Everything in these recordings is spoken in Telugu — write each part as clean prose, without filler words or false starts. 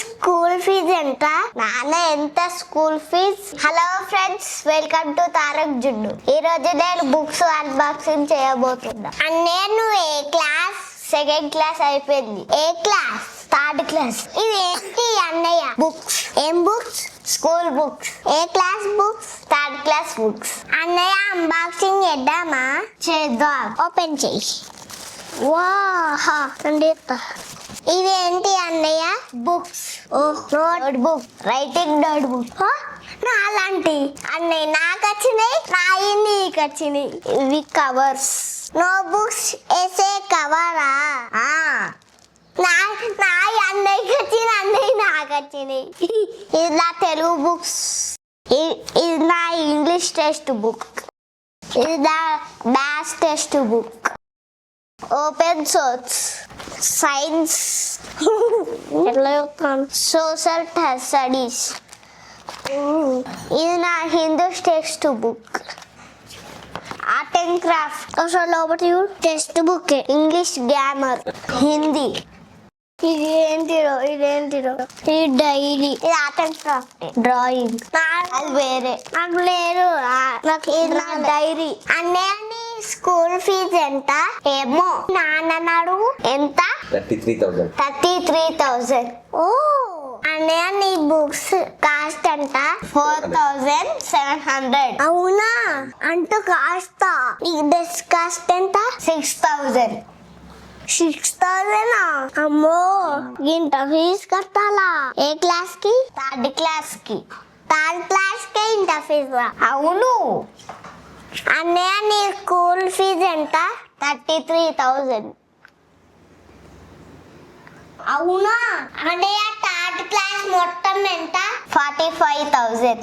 స్కూల్ ఫీజు ఎంత? నాన్న ఎంత school fees? Hello friends, welcome to Tarak Junnu. ఈ రోజు నేను బుక్స్ అన్బాక్సింగ్ చేయబోతున్నా. నేను ఏ క్లాస్? సెకండ్ క్లాస్ అయిపోయింది. ఏ క్లాస్? Third class. ఇది ఏంటి అన్నయ్య? బుక్స్. ఏం బుక్స్? School books. ఏ class books? Third class books. అన్నయ్య అన్బాక్సింగ్ చేద్దామా? చేద్దాం. ఓపెన్ చేయి. వాహ్, ఇదేంటి అన్నయ్య? Books. Notebook, writing notebook. నా అలాంటి అన్నయ్య నాకు వచ్చినాయి, నా నీకు వచ్చినాయి. ఇవి కవర్స్. నోట్ బుక్స్ వేసే కవరా? అన్నయ్యకి వచ్చిన అన్నయ్య నాకు వచ్చినాయి. ఇది నా తెలుగు బుక్స్. ఇది నా ఇంగ్లీష్ టెక్స్ట్ బుక్. ఇది నా maths textbook. Open source, science, social studies. ఇది నా Hindi textbook. Art and craft. అసలు textbook. English grammar, Hindi. ఇదేంటిరో ఇది డైరీ. ఇది ఆర్ట్ అండ్ క్రాఫ్ట్, డ్రాయింగ్. అది వేరే నాకు లేదు. నాకు ఇది నా డైరీ. అన్నయ్య స్కూల్ ఫీజు ఎంత? ఏమో నాన్న అడుగు. ఎంత? 33,000. ఓ అన్నయ్య నీ బుక్స్ కాస్ట్ ఎంత? 4,700. అవునా? అంటూ కాస్ట్. నీ డెస్క్ కాస్ట్ ఎంత? 6,000. 6,000? అమ్మో, ఇంత ఫీజు కట్టాలా? ఏ క్లాస్ కి? థర్డ్ క్లాస్ కి. థర్డ్ క్లాస్ కి ఇంత ఫీజు? అవును. అన్నయ్య నీ స్కూల్ ఫీజు ఎంత? 33,000. అవునా? అన్నయ్య థర్డ్ క్లాస్ మొత్తం ఎంత? 45,000.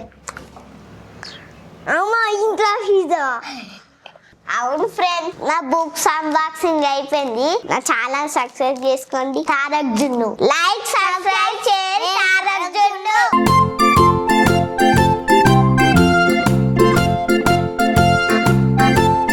అమ్మా, ఇంట్లో ఫీజు? అవును ఫ్రెండ్స్, నా బుక్స్ అన్బాక్సింగ్ అయిపోయింది. నా ఛానల్ సబ్స్క్రైబ్ చేసుకోండి. తారక్ జున్ను. లైక్, సబ్స్క్రైబ్ చేయండి.